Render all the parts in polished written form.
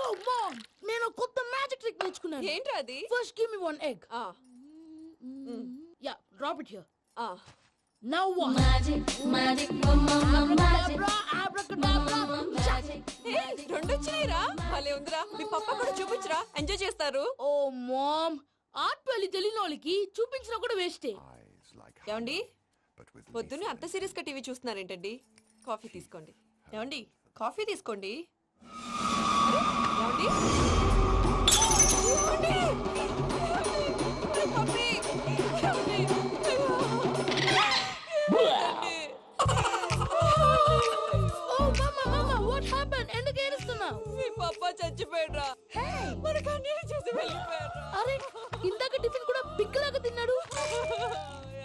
Yo, mom! నేను కొత్త magic trick నేర్చుకున్నాను. ఏంట్రా అది? First give me one egg. Yeah, drop it here. Now what? Magic, magic, mama, magic. Abracadabra, రెండు వచ్చినాయిరా. భలే ఉందిరా. మీ పప్ప కూడా చూపించరా, ఎంజాయ్ చేస్తారు. Oh, mom! ఆర్ట్ పెళ్లి తెలియని వాళ్ళకి చూపించినా కూడా వేస్టే. ఏమండి, పొద్దున్నే అంత సీరియస్ గా టీవీ చూస్తున్నారేంటండి? కాఫీ తీసుకోండి. ఏమండి, కాఫీ తీసుకోండి. ఏమండి? ఏమండి? ఏమండి? పప్పి! ఏమండి? Oh, mama, what happened? ఎందుకు ఏడుస్తున్నావు? మీ పప్ప చచ్చిపోయాడురా. మనకు అన్యాయం చేసి వెళ్ళిపోయాడురా. అరే, ఇందాక టిఫిన్ కూడా పిక్కలాగా తిన్నాడు.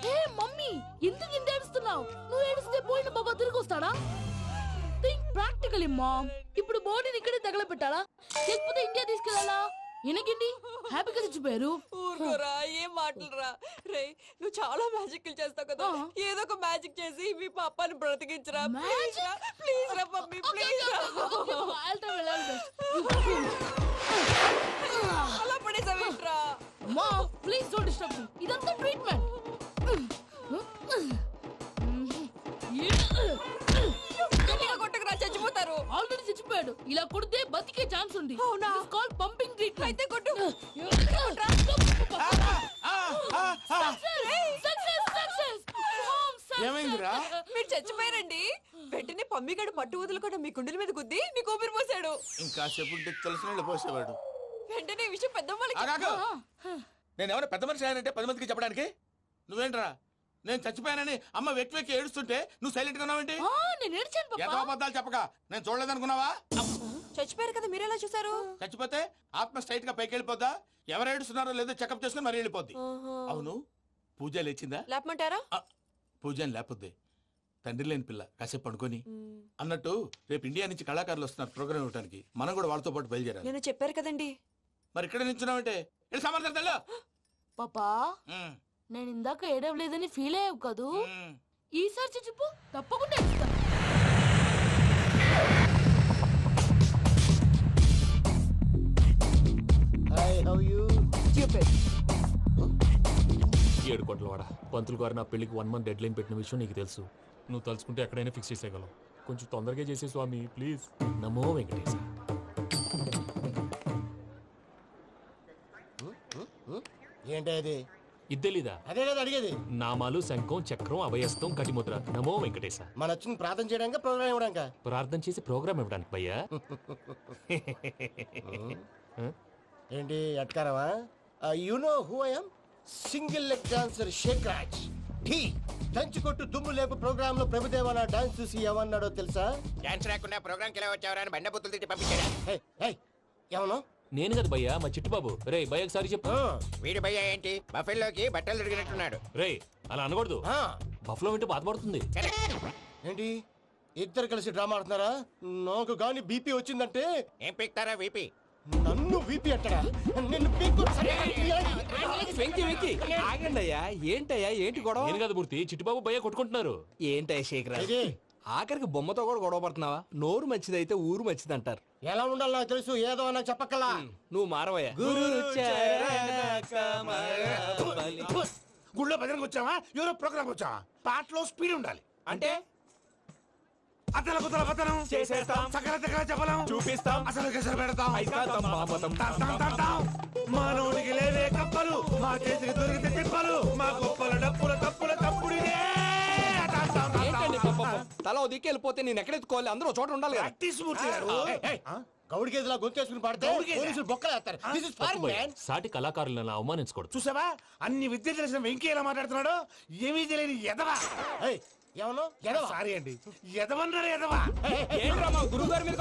హే మమ్మీ, ఎందుకు ఇంత ఏడుస్తున్నావు? నువ్వు ఏడిస్తే పోయిన బాబా తిరిగి వస్తాడా? Think practically mom. ఇప్పుడు బాడీని ఇక్కడే తగలబెట్టాలా, లేకపోతే ఇండియా తీసుకెళ్ళాలా? ఎనకండి హ్యాపీగా చచ్చిపోయారు. ఊరుకోరా, ఏం మాటలురా. రే, నువ్వు చాలా మ్యాజిక్లు చేస్తావు కదా, ఏదో ఒక మ్యాజిక్ చేసి మీ పాపాని బ్రతికించరా. ప్లీజ్ రా మమ్మీ, ప్లీజ్ రా. అలా పడేసావేంట్రా? Mom please don't disturb me. ఇదంతా ట్రీట్మెంట్. గట్టిగా కొట్టకురా, చచ్చిపోతారు. ఆల్రెడీ చచ్చిపోయాడు. ఇలా కొడితే బతికే ఛాన్స్ ఉంది. అవునా? It's called pumping treatment. అయితే కొట్టు. ఏమైందిరా? మీరు చచ్చిపోయారండి. వెంటనే పమ్మిగాడు పట్టు వదులుకుండా మీ గుండెల మీద గుద్ది మీకు ఊపిరి పోసాడు. ఇంకా చెప్పు తెలిసిన పోసేవాడు. వెంటనే ఈ విషయం పెద్ద నేను ఎవరైనా పెద్ద మనిషి అయ్యానంటే 10 మందికి చెప్పడానికి నువ్వేంట్రా? నేను చచ్చిపోయానని అమ్మ వెక్కి వెక్కి ఏడుస్తుంటే నువ్వు సైలెంట్ గా ఉన్నావేంటి? నేను ఏడ్చాను పాపా. ఎంతో అబద్ధాలు చెప్పక నేను చూడలేదనుకున్నావా? చచ్చిపోయారు కదా, మీరెలా చూసారు? చచ్చిపోతే ఆత్మ స్ట్రైట్ గా పైకి వెళ్ళిపోద్దా? ఎవరు ఏడుస్తున్నారో లేదో చెకప్ చేసుకుని మరి వెళ్ళిపోద్ది. అవును, పూజ లేచిందా? లేపమంటారా? పూజ అని లేకపోద్ది. తండ్రి లేని పిల్ల కాసేపు పడుకొని. అన్నట్టు రేపు ఇండియా నుంచి కళాకారులు వస్తున్నారు ప్రోగ్రామ్ ఇవ్వడానికి. మనం కూడా వాళ్ళతో పాటు బయలుదేరాలి. నేను చెప్పారు కదండి. మరి ఇక్కడ నిల్చున్నావంటే సమర్థన పాపా, నేను ఇందాక ఏడవలేదని ఫీల్ అయ్యావు కదూ? ఈసారి చచ్చిపో, తప్పకుండా ఏడుస్తా. ఏడు కోట్ల వాడ పంతులు గారు నా పెళ్లికి 1 month డెడ్ లైన్ పెట్టిన విషయం నీకు తెలుసు. నువ్వు తలుచుకుంటే ఎక్కడైనా ఫిక్స్ చేసేయగలవు. కొంచెం తొందరగా చేసే స్వామి ప్లీజ్. నమో వెంకటేశ. ఏంటి అది? ఇద్దెలీదా? అదే కదా అడిగేది. నామాలు, శంఖం, చక్రం, అభయస్తం, కటిముద్ర. నమో వెంకటేశ. మన వచ్చింది ప్రార్థన చేయడానికి, ప్రోగ్రామ్ ఇవ్వడానికి. ప్రార్థన చేసి ప్రోగ్రామ్ ఇవ్వడానికి భయ్యా. ఏంటి అట్కారమా? You know who I am? Single leg dancer Sheikh Raj. టీ దంచి కొట్టు దుమ్ము లేపు ప్రోగ్రామ్ లో ప్రభుదేవ నా డాన్స్ చూసి ఏమన్నాడో తెలుసా? డాన్స్ రాకుండా ప్రోగ్రామ్ కి ఎలా వచ్చావరా అని బండ బుద్ధులు తిట్టి పంపించాడు. ఏమన్నా? నేను కదా భయ్యా, మా చిట్టుబాబు. రే భయ్య ఒకసారి చెప్పు. వీడి భయ్య ఏంటి బఫెల్లోకి బట్టలు తిరిగినట్టున్నాడు. రే అలా అనకూడదు. బఫ్లో వింటే బాధపడుతుంది. ఏంటి ఇద్దరు కలిసి డ్రామా ఆడుతున్నారా? నాకు గాని బీపీ వచ్చిందంటే ఏం పీక్తారా వీపీ? నన్ను వీపీ అట్టడా? నిన్ను పీక్కు. వెంకీ వెంకీ ఆగండి అయ్యా. ఏంటయ్యా, ఏంటి గొడవ? నేను కదా మూర్తి, చిట్టుబాబు భయ్య కొట్టుకుంటున్నారు. ఏంటయ్యా శేఖరా, ఆఖరికి బొమ్మతో కూడా గొడవ పడుతున్నావా? నోరు మంచిదైతే ఊరు మంచిది అంటారు. ఎలా ఉండాలి నాకు తెలుసు, ఏదో నాకు చెప్పక్కలా. నువ్వు మారవయ్యా. గుళ్ళో భజనకు వచ్చావా? ఎవరో ప్రోగ్రామ్ వచ్చావా? పాటలో స్పీడ్ ఉండాలి. అంటే అతల కుతల పతనం చేసేస్తాం, సకల దగ్గర చెప్పలేం, చూపిస్తాం, అసలు గసలు పెడతాం. అయితాం, బాపతం. మానవుడికి లేవే కప్పలు, మా చేతికి దొరికితే తిప్పలు, మా గొప్పల డప్పుల తప్పుల తప్పుడిదే. ఏంటండి పాపం? తల ఓ దిక్కు వెళ్ళిపోతే నేను ఎక్కడెత్తుకోవాలి? అందరూ చోట ఉండాలి కదా. గౌడి గేదెలా గొంతేసుకుని పాడితే పోలీసులు బొక్కలేస్తారు. This is foreign, man. సాటి కళాకారులను అవమానించకూడదు. చూసావా అన్ని విద్య తెలిసిన వెంకీ ఎలా మాట్లాడుతున్నాడు? ఏమీ తెలియని ఎదవా. ఏమన్నా సారీ అండి, ఎదవన్నారు ఎదవా. ఏంట్రా మా గురువు గారి మీద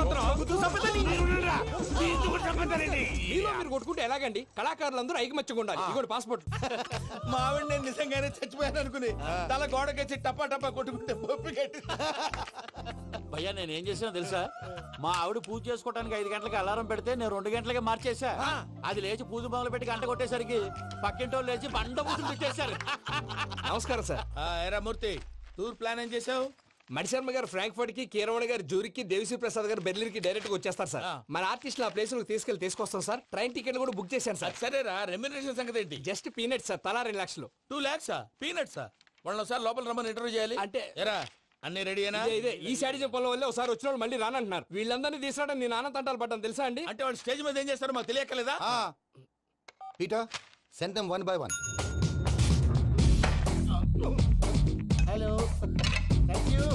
మీలో మీరు కొట్టుకుంటే ఎలాగండి? కళాకారులందరూ ఐకమత్యంగా ఉండాలి. ఇదిగోటి పాస్పోర్ట్. మా ఆవిడ నేను నిజంగానే చచ్చిపోయాను అనుకుని తల గోడకొచ్చి టపా టపా కొట్టుకుంటే పొప్పి కట్టి. భయ్యా నేనేం చేసినా తెలుసా? మా ఆవిడ పూజ చేసుకోవడానికి 5 గంటలకి అలారం పెడితే నేను 2 గంటలకి మార్చేసా. అది లేచి పూజ మొదలు పెట్టి గంట కొట్టేసరికి పక్కింటోళ్ళు లేచి బండ పూజలు పెట్టేశారు. నమస్కారం సార్. ఏరా మూర్తి, టూర్ ప్లాన్ ఏం చేసావు? మణిశర్మ గారు ఫ్రాంక్ఫర్ట్ కి, కీరవాణి గారు జూరికి, దేవిశ్రీ ప్రసాద్ గారు బెర్లిన్ కి డైరెక్ట్ గా వచ్చేస్తారు సార్. మన ఆర్టిస్ట్ ఆ ప్లేస్ తీసుకొస్తాం సార్. ట్రైన్ టికెట్ కూడా బుక్ చేశాను సార్. సరేరా, రెమ్యూనరేషన్ సంగతి ఏంటి? జస్ట్ పీనట్స్ సార్, తలా 2 లక్షలు. 2 lakhs పీనట్సా? వాళ్ళని ఒకసారి లోపల రమ్మని ఇంటర్వ్యూ చేయాలి. అంటే ఎరా అన్ని రెడీ అయినా? ఇదే ఈ శాడిజం పొలం వల్లే ఒకసారి వచ్చిన వాళ్ళు మళ్ళీ రానంటున్నారు. వీళ్ళందరినీ తీసుకురావడం నేను ఆనంద తంటాలు పడ్డాను తెలుసా అండి. అంటే వాళ్ళు స్టేజ్ మీద ఏం చేస్తారో మాకు తెలియక్కలేదా? Peter, send them one by one. Hello, thank you.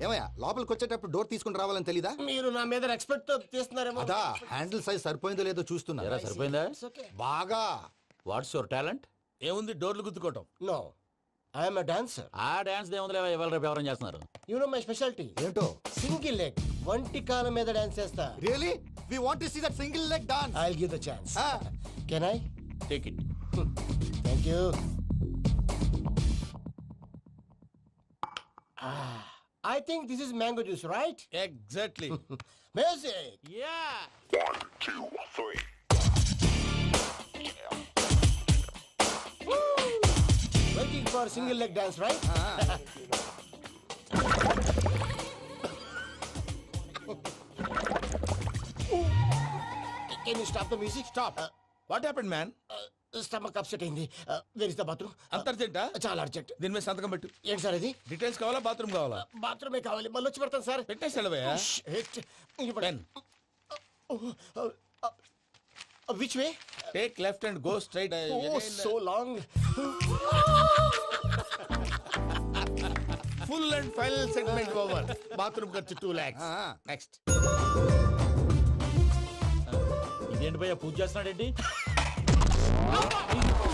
ఏమయ్యా లోపలికి వచ్చేటప్పుడు డోర్ తీసుకుని రావాలని తెలీదా? మీరు నా మీద ఎక్స్పెక్ట్ తో తీస్తున్నారేమో. అదా హ్యాండిల్ సైజ్ సరిపోయిందో లేదో చూస్తున్నా. ఎరా సరిపోయిందా? బాగా. What's your talent? ఏముంది, డోర్లు గుద్దుకోవటం. No, I'm a dancer. ఆ డాన్స్ దేవుందిలే, ఇవాళ రేపు ఎవరైనా చేస్తున్నారు. You know my speciality. ఏంటో? సింగిల్ లెగ్, వంటి కాలం మీద డాన్స్ చేస్తా. Really we want to see that single leg dance. I will give the chance. Can I? Take it. Thank you. I think this is mango juice, right? Exactly. Music. Yeah. Waiting for single leg dance, right? Can you stop the music? Stop. What happened man? Stomach upset అయింది. Where is the bathroom? అంత అర్జెంటా? చాలా urgent. దీని మీద సంతకం పెట్టు. ఏంటి sir ఇది? Details కావాలా, బాత్రూమ్ కావాలా? బాత్రూమే కావాలి, మళ్ళీ వచ్చి పెడతాను సార్. పెట్టేసి వెళ్ళవయ్యా. Pen. Which way? Take left and go straight. Oh, so long. Full and final segment over. Bathroom ఖర్చు 2 lakhs. నెక్స్ట్. ఇదేంటి భయ్యా పూజ చేస్తున్నాడేంటి?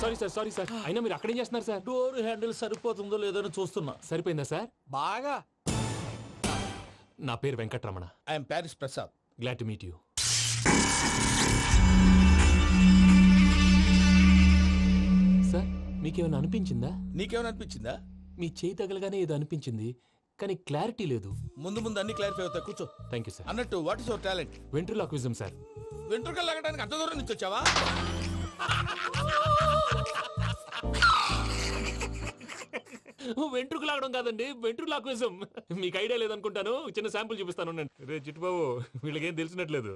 Sorry sir. అయినా మీరు అక్కడేం చేస్తున్నారు సార్? డోర్ హ్యాండిల్ సరిపోతుందో లేదో అని చూస్తున్నా. సరిపోయిందా సార్? బాగా. నా పేరు Venkataramana. I'm Paris Prasad. Glad to meet you. Sir, మీకేమైనా అనిపించిందా? నీకేమైనా అనిపించిందా? మీ చేయి తగలగానే ఏదో అనిపించింది, కానీ క్లారిటీ లేదు. ముందు ముందు అన్ని క్లారిఫై అవుతాయి, కూర్చో. Thank you sir. అన్నట్టు what is your talent? Ventriloquism sir. వెంట్రుకలు లాగడానికి అంత దూరం నుంచి వచ్చావా? వెంట్రుకు లాగడం కాదండి, వెంట్రులాక్విజం. మీకు ఐడియా లేదనుకుంటాను, చిన్న శాంపుల్ చూపిస్తాను. రే చిట్టుబాబు, వీళ్ళకేం తెలిసినట్లేదు.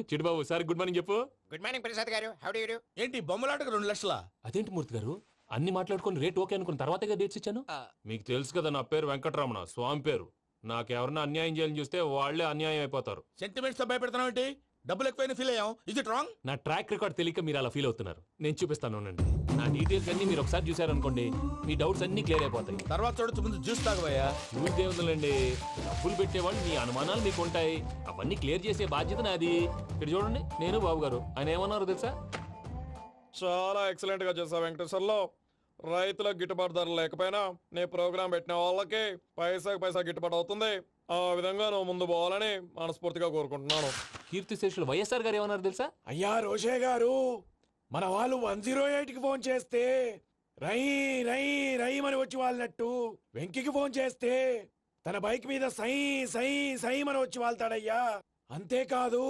చిట్టుబాబు సార్ గుడ్ మార్నింగ్ చెప్పు. Good morning Prasad garu. How do you do? ఏంటి బొమ్మలాటకు 2 లక్షలా? అదేంటి మూర్తి గారు, అన్ని మాట్లాడుకొని రేట్ ఓకే అనుకున్న తర్వాతగా డేట్స్ ఇచ్చాను. మీకు తెలుసు కదా నా పేరు వెంకటరమణ, స్వామి పేరు. నాకెవరన్నా అన్యాయం చేయాలని చూస్తే వాళ్ళే అన్యాయం అయిపోతారు. సెంటిమెంట్స్ తో భయపెడతావు ఏంటి? డబ్బులు ఎక్కువైనా ఫీల్ అయ్యాం. Is it wrong? నా ట్రాక్ రికార్డ్ తెలియక మీరు అలా ఫీల్ అవుతున్నారు. నేను చూపిస్తాను ఉండండి. నా డీటెయిల్స్ అన్ని మీరు ఒకసారి చూసారనుకోండి, మీ డౌట్స్ అన్ని క్లియర్ అయిపోతాయి. తర్వాత చూడొచ్చు, ముందు జ్యూస్ తాగబోయా. చూస్తే ఉందండి, డబ్బులు పెట్టేవాళ్ళు మీ అనుమానాలు మీకు ఉంటాయి, అవన్నీ క్లియర్ చేసే బాధ్యత నాది. ఇక్కడ చూడండి, నేను బాబు గారు. ఆయన ఏమన్నారు తెలుసా? చాలా ఎక్సలెంట్ గా చేసావు వెంకటేశ్వర్లో. రైతులకు గిట్టుబాటు ధర లేకపోయినా నీ ప్రోగ్రాం పెట్టిన వాళ్ళకి పైసాకి పైసా గిట్టుబాటు అవుతుంది. ఆ విధంగా నువ్వు ముందు పోవాలని మనస్ఫూర్తిగా కోరుకుంటున్నాను. కీర్తి శేషులు వైఎస్ఆర్ గారు ఏమన్నారు తెలుసా? అయ్యా రోషే గారు, మన వాళ్ళు 108కి ఫోన్ చేస్తే రై రై రై అని వచ్చి వాళ్ళనట్టు, వెంకికి ఫోన్ చేస్తే తన బైక్ మీద సై సై సై అని వచ్చి వాళ్తాడయ్యా. అంతేకాదు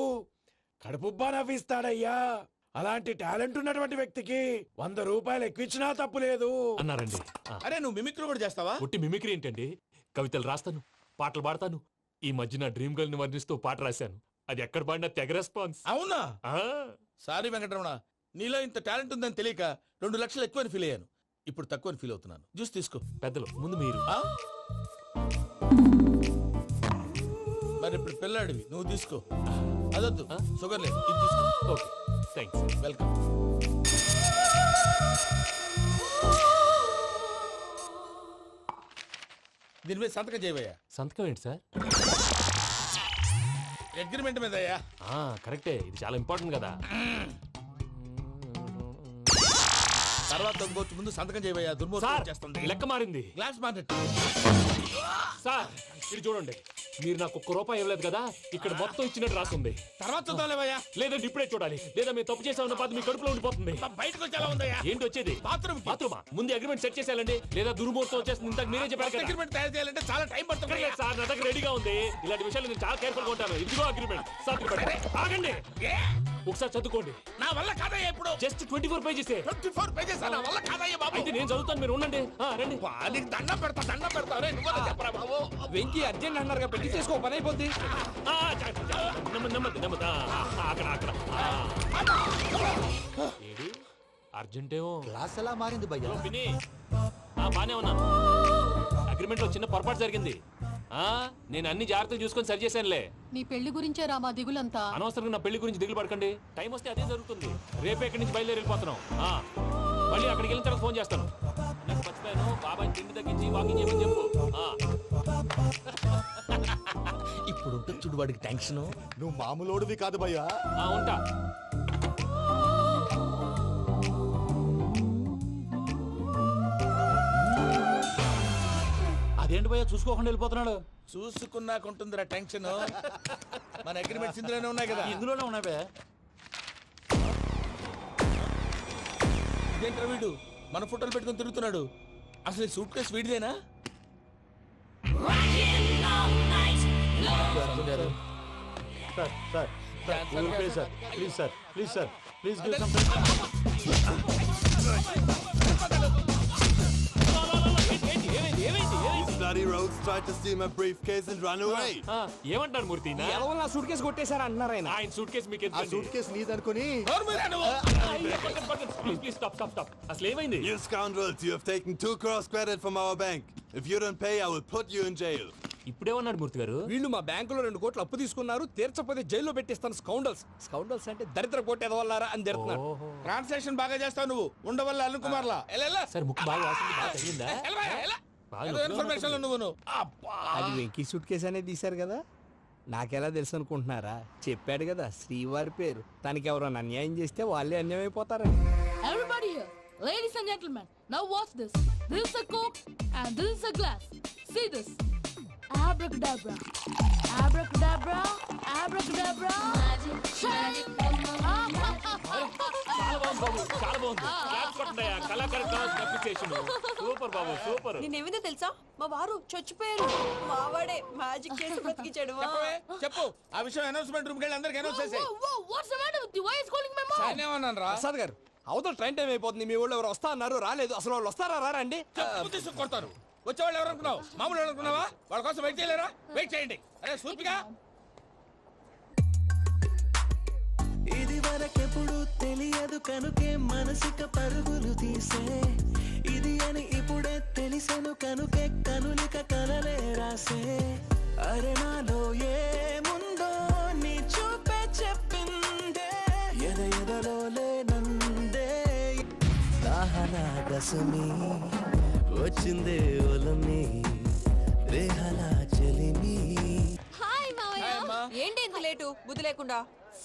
కడుపుబ్బా నవ్విస్తాడయ్యా. అలాంటి టాలెంట్ ఉన్నటువంటి వ్యక్తికి 100 రూపాయలు ఎక్కువిచ్చినా తప్పు లేదు అన్నారండి. అరే నువ్వు మిమిక్రీ కూడా చేస్తావా? పుట్టి మిమిక్రీ ఏంటండి? కవితలు రాస్తాను, పాటలు పాడతాను. ఈ మధ్య నా డ్రీమ్ గర్ల్ ని వర్ణిస్తూ పాట రాశాను. అది ఎక్కడ పాడినా తెగ రెస్పాన్స్. అవునా? సారీ వెంకటరమణ, నీలో ఇంత టాలెంట్ ఉందని తెలియక 2 లక్షలు ఎక్కువని ఫీల్ అయ్యాను. ఇప్పుడు తక్కువని ఫీల్ అవుతున్నాను. జ్యూస్ తీసుకో. పెద్దలు ముందు మీరు. మరి ఇప్పుడు పిల్లాడివి, నువ్వు తీసుకో. అదొద్దు, షుగర్ లేదు, ఇది తీసుకో. Okay, thanks. వెల్కమ్. దీని మీద సంతకం చేయవయ్యా. సంతకం ఏంటి సార్? అగ్రిమెంట్ మీద అయ్యా. కరెక్టే, ఇది చాలా ఇంపార్టెంట్ కదా. తర్వాత ఇంకొచ్చి ముందు సంతకం చేయవయ్యా. దుర్మోహం చేస్తుంది. లెక్క మారింది. Glass market. సార్ ఇది చూడండి, మీరు నాకు 1 రూపాయి ఇవ్వలేదు కదా, ఇక్కడ మొత్తం ఇచ్చినట్టు రాస్తుంది. తర్వాత చూద్దాంలేవయ్యా. లేదంటే ఇప్పుడే చూడాలి, లేదా మీరు తప్పు చేసామన్న బాధ మీ కడుపులో ఉండిపోతుంది. బయటకు వచ్చేలా ఉందయ్యా. ఏంటి వచ్చేది? బాత్రూమా? ముందు అగ్రిమెంట్ సెట్ చేసేయాలండి, లేదా దుర్మూర్తం వచ్చేస్తుంది. ఇంతకు మీరే చెప్పారు కదా. అగ్రిమెంట్ తయారు చేయాలంటే చాలా టైం పడుతుంది సార్. నా దగ్గర రెడీగా ఉంది. ఇలాంటి విషయాలు నేను చాలా కేర్ఫుల్ గా ఉంటాను. ఇదిగో అగ్రిమెంట్. ఆగండి. ఒకసారి చదువుకోండి. నా వల్ల కాదయ్యా ఇప్పుడు. Just 24 pages. 24 pages నా వల్ల కాదయ్యా బాబు. అయితే నేను చదువుతాను, మీరు ఉండండి. రండి. నీకు దండం పెడతా రే నువ్వు చెప్పరా బాబు. వెంకీ అర్జెంట్ అన్నారుగా పెళ్లి చేసుకో పని అయిపోద్ది. నెమ్మది నెమ్మది. అక్కడ ఏడి అర్జెంటేమో. క్లాస్ ఎలా మారింది భయ్యా? విని బానే ఉన్నాను. అగ్రిమెంట్ లో చిన్న పొరపాటు జరిగింది. నేను అన్ని జాగ్రత్తలు చూసుకొని సరి చేశానులే. నీ పెళ్లి గురించే రా మా దిగులంతా. అనవసరంగా నా పెళ్లి గురించి దిగులు పడకండి. టైం వస్తే అదే జరుగుతుంది. రేపే ఇక్కడి నుంచి బయలుదేరి వెళ్ళిపోతున్నాం. మళ్ళీ అక్కడికి వెళ్ళిన తర్వాత ఫోన్ చేస్తాను. నాకు మర్చిపోయాను, బాబాయ్ తిండి తగ్గించి వాకింగ్ చేయమని చెప్పు. ఇప్పుడు ఉంటుంది చూడు వాడికి టెన్షన్. నువ్వు మామూలోడివి కాదు భయ్యా. ఉంటా. అదేంటి భయ్యా చూసుకోకుండా వెళ్ళిపోతున్నాడు? చూసుకున్నాకుంటుందిరా టెన్షన్. మన అగ్రిమెంట్స్ ఇందులోనే ఉన్నాయి కదా. ఇందులోనే ఉన్నాయి భయ్యా. ఇదేంట్రా వీడు మన ఫోటోలు పెట్టుకొని తిరుగుతున్నాడు. అసలు సూట్ కేసు వీడిదేనా? Please bloody rogues tried to steal my briefcase and run away. ఏమంటారు మూర్తి? ఎవరు నా సూట్ కేసు కొట్టేశారు అన్నారు ఆయన. ఆయన సూట్ కేసు మీకు ఆ సూట్ కేసు నీదనుకుని ప్లీజ్ స్టాప్. అసలు ఏమైంది? You scoundrels, you have taken 2 crores credit from our bank. If you don't pay, I will put you in jail. ఇప్పుడేమన్నాడు మూర్తి గారు? వీళ్ళు మా బ్యాంకులో 2 కోట్లు అప్పు తీసుకున్నారు, తీర్చపోతే జైల్లో పెట్టిస్తాను. స్కౌండల్స్ అంటే దరిద్ర కోట ఎదవల్లారా అని తిడుతున్నారు. ట్రాన్సాక్షన్ బాగా చేస్తావు నువ్వు. ఉండవల్ల అరుణ్ కుమార్ లా సరే ముక్కు బాగా వాసింది, బాగా తగిలిందా? ఇన్ఫర్మేషన్ నువ్వు. అది వెంకీ సూట్ కేసు అనేది తీశారు కదా, నాకెలా తెలుసు అనుకుంటున్నారా? చెప్పాడు కదా శ్రీవారి పేరు. తనకి ఎవరైనా అన్యాయం చేస్తే వాళ్ళే అన్యాయం అయిపోతారని. Everybody here, ladies and gentlemen, now watch this. This is a Coke and this is a glass. See this. Abracadabra. Abracadabra. Abracadabra. చాలా బాగుంది. క్లాప్స్ కొట్టండి. కళాకారు అప్రిసియేషన్. సూపర్ బాబు, సూపర్. నేనేమిందో తెలుసా, మా వారు చచ్చిపోయారు. మావాడే మ్యాజిక్ చేసి బ్రతికించాడు. చెప్పు ఆ విషయం. అనౌన్స్మెంట్ రూమ్ కెళ్ళి అందరికి అనౌన్స్ చేసేయ్. What's the matter with you? Why is calling my mom? నేనేమన్నాను రా? ప్రసాద్ గారు, అవతల ట్రైన్ టైం అయిపోతుంది. మీ ఊళ్ళో ఎవరు వస్తా అన్నారు, రాలేదు. అసలు వాళ్ళు వస్తారా రారా అండి? తీసుకు కొడతారు. వచ్చేవాళ్ళు ఎవరు అనుకున్నావు? మామూలు అనుకున్నావా? వాళ్ళ కోసం వెయిట్ చేయలేరా? వెయిట్ చేయండి. అరే సూపిగా. ఇది వరకెప్పుడు తెలియదు కనుకే మనసిక పరుగులు తీసే, ఇది అని ఇప్పుడే తెలిసెను కనుకే కనులిక కలలే రాసే. అరే నాలో ఏముందో నీ చూపే చెప్పిందే, ఎదలో లేనందే. దాహనా దశమి వచ్చిందే ఒలమి, రేహలా చెలిమి. హాయ్ మావయ్య. ఏంటి ఇంత లేటు? బుద్ధి లేకుండా.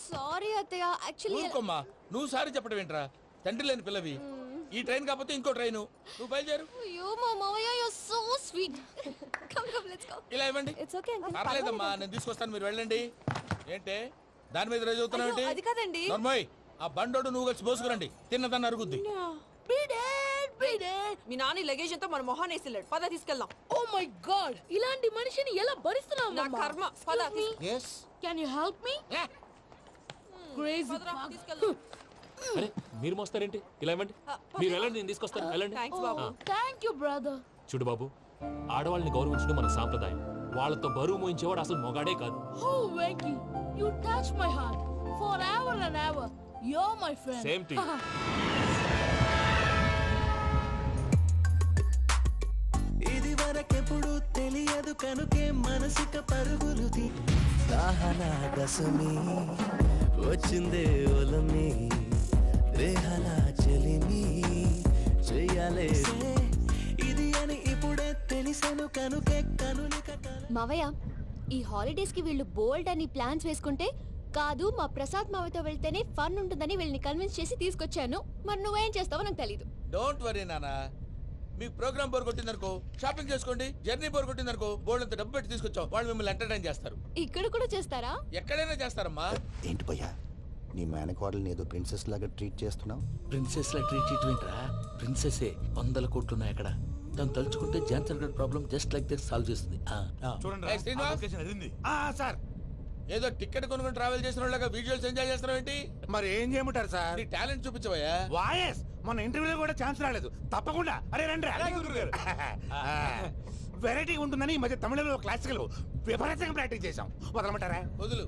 సారీ అత్తయ్య, యాక్చువల్లీ ఊరుకోమ్మా. నువ్వు సారి చెప్పడం ఏంట్రా? తండ్రి లేని పిల్లవి. ఈ ట్రైన్ కాకపోతే ఇంకో ట్రైన్. నువ్వు బయలుదేరు. అయ్యో మా మావయ్య, you are so sweet. Come let's go. ఇలా ఇవ్వండి. It's okay uncle. పర్లేదమ్మా, నేను తీసుకొస్తాను, మీరు వెళ్ళండి. ఏంటే దాని మీద రోజు అవుతున్నావు ఏంటి? అది కాదండి. నర్మోయ్, ఆ బండోడు నువ్వు కలిసి పోసుకురండి. తిన్నదాన్ని అరుగుద్ది. మీ నాని లగేజ్ అంతా మన మొహాన్ వేసిల్లాడు. పద తీసుకెళ్దాం. Oh my God! ఇలాంటి మనిషిని ఎలా భరిస్తున్నావు? నా కర్మ. పద Yes. Can you help me? Crazy. తీసుకెళ్దాం. అరే మీరు మోస్తారేంటి? ఇలా ఇవ్వండి. మీరు వెళ్ళండి, నేను తీసుకొస్తాను. వెళ్ళండి. Thanks Babu. Thank you, brother. చూడు బాబు, ఆడవాళ్ళని గౌరవించడం మన సాంప్రదాయం. వాళ్ళతో బరువు మోయించేవాడు అసలు మొగాడే కాదు. Oh, Venky, you touch my heart. Forever and ever, you're my friend. Same to you. ఇది వరకెప్పుడు తెలియదు కనుకే మనసిక పరుగులు దాహనా దశమి వచ్చిందే ఒలమి, రేహలా చెలిమి చెయ్యాలే. ఇది అని ఇప్పుడే తెలిసెను కనుకే కనులిక. మావయ్య, ఈ హాలిడేస్ కి వీళ్ళు బోల్డ్ అని ప్లాన్స్ వేసుకుంటే, కాదు మా ప్రసాద్ మావయ్యతో వెళ్తేనే ఫన్ ఉంటుందని వీళ్ళని కన్విన్స్ చేసి తీసుకొచ్చాను. మరి నువ్వేం చేస్తావో నాకు తెలీదు. డోంట్ వరీ నానా. మీకు ప్రోగ్రామ్ బోర్ కొట్టిందనుకో షాపింగ్ చేసుకోండి. జర్నీ బోర్ కొట్టిందనుకో బోర్డు అంత డబ్బు పెట్టి తీసుకొచ్చాం. వాళ్ళు మిమ్మల్ని ఎంటర్టైన్ చేస్తారు. ఇక్కడ కూడా చేస్తారా? ఎక్కడైనా చేస్తారమ్మా. ఏంటి భయ్యా, నీ మేనకోడల్ని ఏదో ప్రిన్సెస్ లాగా ట్రీట్ చేస్తున్నావు? ప్రిన్సెస్ లా ట్రీట్ చేయటమేంట్రా? ప్రిన్సెసే 100 కోట్లు ఉన్నాయి అక్కడ. దాన్ని తలుచుకుంటే జాన్సన్ గడ్ problem just like this solve చేస్తుంది. చూడండి సార్ ఏదో టికెట్ కొనుక్కొని ట్రావెల్ చేసిన వాళ్ళగా విజువల్స్ ఎంజాయ్ చేస్తున్నావు ఏంటి? మరి ఏం చేయమంటారు సార్? నీ టాలెంట్ చూపించవయ్యా. వాయస్ మన ఇంటర్వ్యూలో కూడా ఛాన్స్ రాలేదు. తప్పకుండా అరే రండి. వెరైటీ ఉంటుందని ఈ మధ్య తమిళంలో క్లాసికల్ విపరీతంగా ప్రాక్టీస్ చేశాం. వదలమంటారా? వదులు.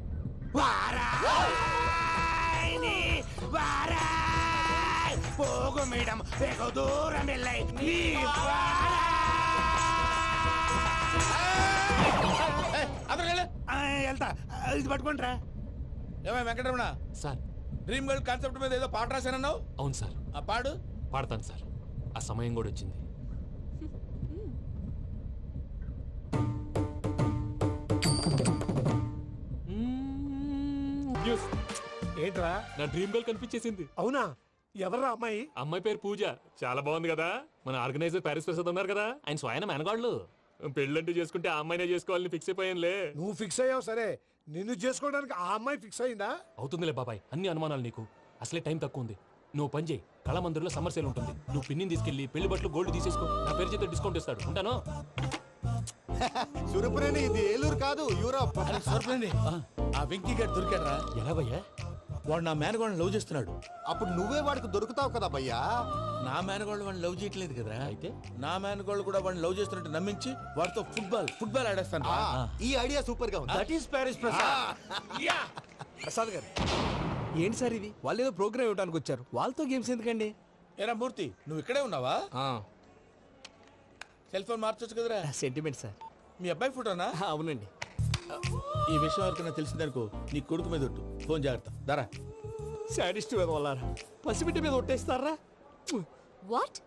పోగు మేడం వెగు దూరం వెళ్ళాయి. వెళ్తా, ఇది పట్టుకుంటారా? ఏమై Venkataramana sir, dream girl concept మీద ఏదో పాట రాశానన్నావు. అవును సార్. ఆ పాడు. పాడతాను సార్. ఆ సమయం కూడా వచ్చింది. ఏంట్రా? నా డ్రీమ్ గర్ల్ కనిపించేసింది. అవునా? ఎవరా అమ్మాయి? అమ్మాయి పేరు పూజ. చాలా బాగుంది కదా. మన ఆర్గనైజర్ ప్యారిస్ ప్రసాద్ ఉన్నారు కదా, ఆయన స్వయం మెనగాళ్ళు. పెళ్ళంటూ చేసుకుంటే ఆ అమ్మాయినే చేసుకోవాలని ఫిక్స్ అయిపోయానులే. నువ్వు ఫిక్స్ అయ్యావు సరే, నిన్ను చేసుకోవడానికి ఆ అమ్మాయి ఫిక్స్ అయిందా? అవుతుందిలే బాబాయ్, అన్ని అనుమానాలు నీకు. అసలే టైం తక్కువ ఉంది. నువ్వు పని చేయి, కళామందిర్లో సమ్మర్ సేల్ ఉంటుంది. నువ్వు పిన్నిని తీసుకెళ్లి పెళ్లి బట్టలు గోల్డ్ తీసేసుకో. నా పేరు చేత డిస్కౌంట్ ఇస్తాడు. ఉంటాను. సురపురేని ఇది ఏలూరు కాదు, యూరోప్. ఆ వెంకీ గారు దొరికాడరా? ఎలా భయ్యా? వాడు నా మేనగోళ్ళని లవ్ చేస్తున్నాడు. అప్పుడు నువ్వే వాడికి దొరుకుతావు కదా భయ్యా. నా మేనగోళ్ళు వాడిని లవ్ చేయట్లేదు కదా. అయితే నా మేనగోళ్ళు కూడా వాడిని లవ్ చేస్తున్నట్టు నమ్మించి వాడితో ఫుట్బాల్ ఆడేస్తాను. ఈ ఐడియా సూపర్ గా ఉంది. That is Paris Prasad. Prasad గారు ఏంటి సార్ ఇది? వాళ్ళు ఏదో ప్రోగ్రామ్ ఇవ్వడానికి వచ్చారు, వాళ్ళతో గేమ్స్ ఎందుకండి? ఏరా మూర్తి, నువ్వు ఇక్కడే ఉన్నావా? సెల్ ఫోన్ మార్చొచ్చు కదరా. Sentiment sir. మీ అబ్బాయి ఫోటోనా? అవునండి. ఈ విషయం ఎవరికైనా తెలిసిందనుకో, నీ కొడుకు మీద ఒట్టు. ఫోన్ జాగ్రత్త. దారా. సాడిస్ట్ మీద వాళ్ళారా? పసిబిడ్డ మీద ఒట్టేస్తారా? వాట్?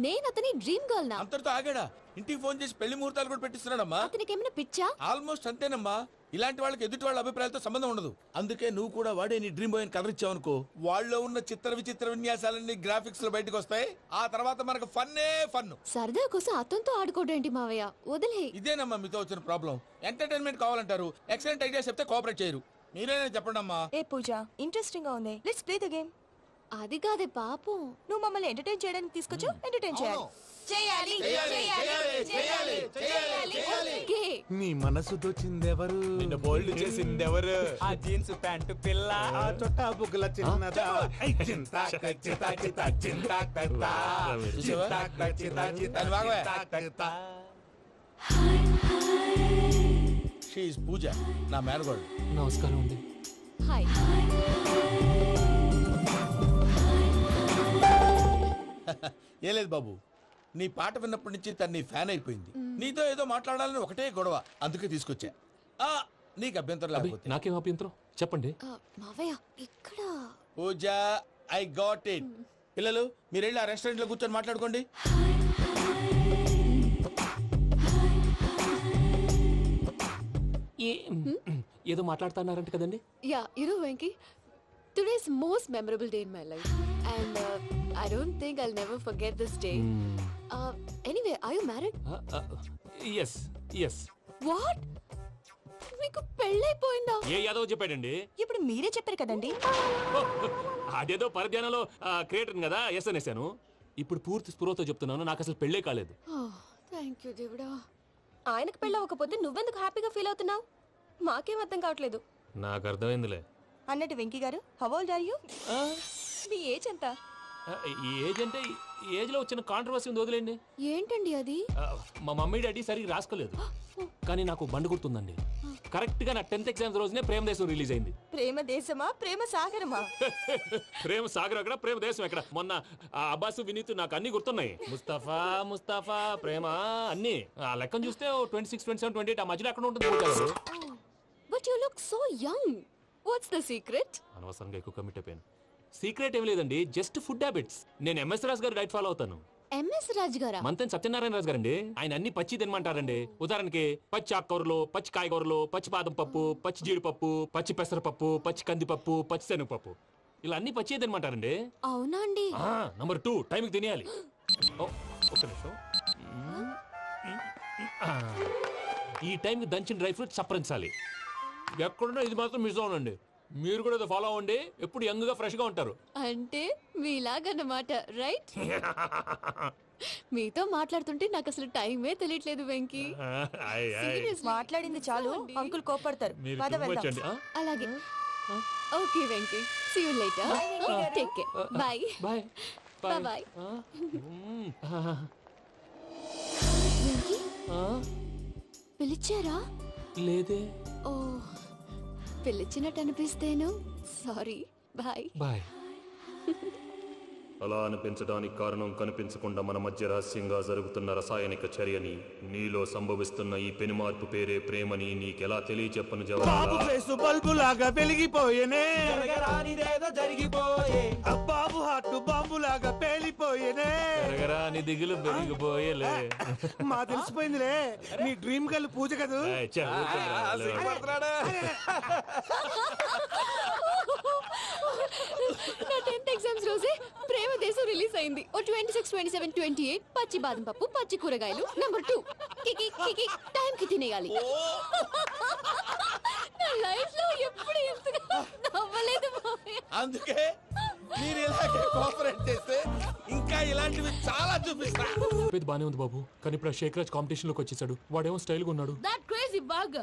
నేను అతని డ్రీమ్ గర్ల్ నా? అంతటితో ఆగాడా? ఇంటికి ఫోన్ చేసి పెళ్లి ముహూర్తాలు కూడా పెట్టిస్తున్నాడమ్మా. అతనికి ఏమైనా పిచ్చా? ఆల్మోస్ట్ అంతేనమ్మా. ఇలాంటి వాళ్ళకి ఎదుటి వాళ్ళ అభిప్రాయాలతో సంబంధం ఉండదు. అందుకే నువ్వు కూడా వాడే నీ డ్రీమ్ బాయ్ కవర్ ఇచ్చావనుకో, వాళ్ళలో ఉన్న చిత్ర విచిత్ర విన్యాసాలన్నీ గ్రాఫిక్స్ లో బయటకు వస్తాయి. ఆ తర్వాత మనకు ఫన్నే ఫన్. సరదా కోసం అతనితో ఆడుకోవడేంటి మావయ్య? వదిలే. ఇదేనమ్మా మీతో వచ్చిన ప్రాబ్లం. ఎంటర్టైన్మెంట్ కావాలంటారు, ఎక్సలెంట్ ఐడియా చెప్తే కోఆపరేట్ చేయరు. మీరేనా చెప్పండి అమ్మా. ఏ పూజ, ఇంట్రెస్టింగ్ గా ఉంది. Let's play the game. అది కాదే పాపం. నువ్వు మమ్మల్ని ఎంటర్టైన్ చేయడానికి తీసుకొచ్చు. ఎంటర్టైన్ చేయాలి. ఓకే. నీ మనసు దోచిందెవరు? నిన్ను బోల్డ్ చేసిందెవరు? ఆ జీన్స్ ప్యాంటు పిల్ల, ఆ చొట్టా బుగ్గల చిన్నదా. షీ ఈజ్ పూజ, నా మేనగోడు. నమస్కారం అండి. హాయ్. ఏ లేదు బాబు, నీ పాట విన్నప్పటి నుంచి తను నీ ఫ్యాన్ అయిపోయింది. నీతో ఏదో మాట్లాడాలని ఒకటే గొడవ, అందుకే తీసుకొచ్చా. నీకు అభ్యంతరం లేకపోతే. నాకేం అభ్యంతరం చెప్పండి. మావయ్య ఇక్కడ. పూజ, ఐ గాట్ ఇట్. పిల్లలు మీరు వెళ్ళి ఆ రెస్టారెంట్ లో కూర్చొని మాట్లాడుకోండి. ఏదో మాట్లాడుతున్నారంట కదండి. Yeah, you know Venky, today's most memorable day in my life, and I don't think I'll never forget this day. Anyway, are you married? Yes, yes. What? మీకు పెళ్ళైపోయిందా? ఏ యాదవ్ చెప్పాడండి? ఇప్పుడు మీరే చెప్పారు కదండి. అదేదో పరధ్యానంలో క్రియేటర్ కదా, ఎస్ అనేసాను. ఇప్పుడు పూర్తి స్పృహతో చెప్తున్నాను, నాకు అసలు పెళ్ళే కాలేదు. థ్యాంక్ యూ దేవుడా. ఆయనకు పెళ్ళవకపోతే నువ్వెందుకు హ్యాపీగా ఫీల్ అవుతున్నావు? మాకేం అర్థం కావట్లేదు. నాకు అర్థమైందిలే. అన్నట్టు Venky garu, how old are you? మీ ఏజ్ ఎంత? ఈ ఏజ్ అంటే ఏజ్ లో వచ్చిన కాంట్రవర్సీ ఉంది, వదిలేండి. ఏంటండి అది? మా మమ్మీ డాడీ సరిగ్గా రాసుకోలేదు, కానీ నాకు బండి గుర్తుందండి. కరెక్ట్ గా నా 10th ఎగ్జామ్స్ రోజునే ప్రేమ దేశం రిలీజ్ అయింది. ప్రేమ దేశమా, ప్రేమ సాగరమా? ప్రేమ సాగరం ఎక్కడ, ప్రేమ దేశం ఎక్కడ? మొన్న అబ్బాసు వినీత్ నాకు అన్ని గుర్తున్నాయి. ముస్తఫా ప్రేమ అన్ని. ఆ లెక్కను చూస్తే 26, 27, 28 ఆ మధ్యలో ఎక్కడ ఉంటుంది. But you look so young. What's the secret? అనవసరంగా ఎక్కువ కమిట్ అయిపోయాను. సీక్రెట్ ఏం లేదండి, జస్ట్ ఫుడ్ హ్యాబిట్స్. నేను ఎంఎస్ రాజు గారు డైట్ ఫాలో అవుతాను. ఎంఎస్ రాజ్ గారా? మంతెన్ సత్యనారాయణ రాజు గారండి. ఆయన అన్ని పచ్చి తినమంటారండి. ఉదాహరణకి పచ్చి ఆకుకూరలు, పచ్చి కాయగూరలు, పచ్చి బాదం పప్పు, పచ్చి జీడిపప్పు, పచ్చి పెసరపప్పు, పచ్చి కందిపప్పు, పచ్చి శనగపప్పు, ఇలా అన్ని పచ్చి తినమంటారండి. అవునా అండి? నంబర్ 2, టైంకి తినేయాలి. ఒక్క నిమిషం. ఈ టైంకి దంచిన డ్రై ఫ్రూట్స్ సప్పరించాలి. ఎక్కడున్నా ఇది మాత్రం మిస్ అవునండి. మీరు కూడా ఫాలో అవ్వండి, ఎప్పుడు యంగ్ గా ఫ్రెష్ గా ఉంటారు. అంటే మీలాగన్నమాట, రైట్? మీతో మాట్లాడుతుంటే నాకు అసలు టైమే తెలియట్లేదు వెంకీ. Seriously. మాట్లాడింది చాలు, అంకుల్ కోపడతారు. మీరు పద too much వెళ్దాం. అండి. ఆ? అలాగే okay Venky, see you later. Take care. Bye bye bye bye. Venky పిలిచారా? లేదే. ఓ పిలిచినట్టు అనిపిస్తేను సారీ. Bye bye. అలా అనిపించడానికి కారణం కనిపించకుండా మన మధ్య రహస్యంగా జరుగుతున్న రసాయనిక చర్యని, నీలో సంభవిస్తున్న ఈ పెనుమార్పు పేరే ప్రేమని నీకెలా తెలియచెప్పను జవాబు. బల్బు లాగా వెలిగిపోయేనే, జరిగిపోయే బాబు హార్ట్ బాంబు లాగా పేలిపోయేనే. నీ దిగులు పెరిగిపోయేలే. మా తెలిసిపోయిందిలే, నీ డ్రీమ్ గర్ల్ పూజ కదూ. నా 10th ఎగ్జామ్స్ రోజే ప్రేమ దేశం రిలీజ్ అయింది. ఓ 26, 27, 28 పచ్చి బాదం పప్పు, పచ్చి కూరగాయలు. నంబర్ 2 కికి కికి టైం కి తినేయాలి. నా లైఫ్ లో ఎప్పుడు ఇంతగా నవ్వలేదు మామయ్య. అందుకే మీరు ఇలాగే కోఆపరేట్ చేస్తే ఇంకా ఇలాంటివి చాలా చూపిస్తా. ఇది బానే ఉంది బాబు, కానీ ఇప్పుడు షేక్ రాజ్ కాంపిటీషన్ లోకి వచ్చేసాడు. వాడేమో స్టైల్ గా ఉన్నాడు. That crazy bug.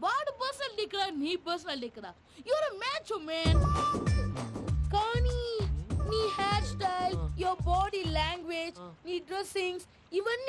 వాడు పర్సనల్ ఇక్కడ, నీ పర్సనల్ ఇక్కడ. You're a match man. కానీ నీ hair style, your body language, నీ డ్రెస్సింగ్స్ ఇవన్నీ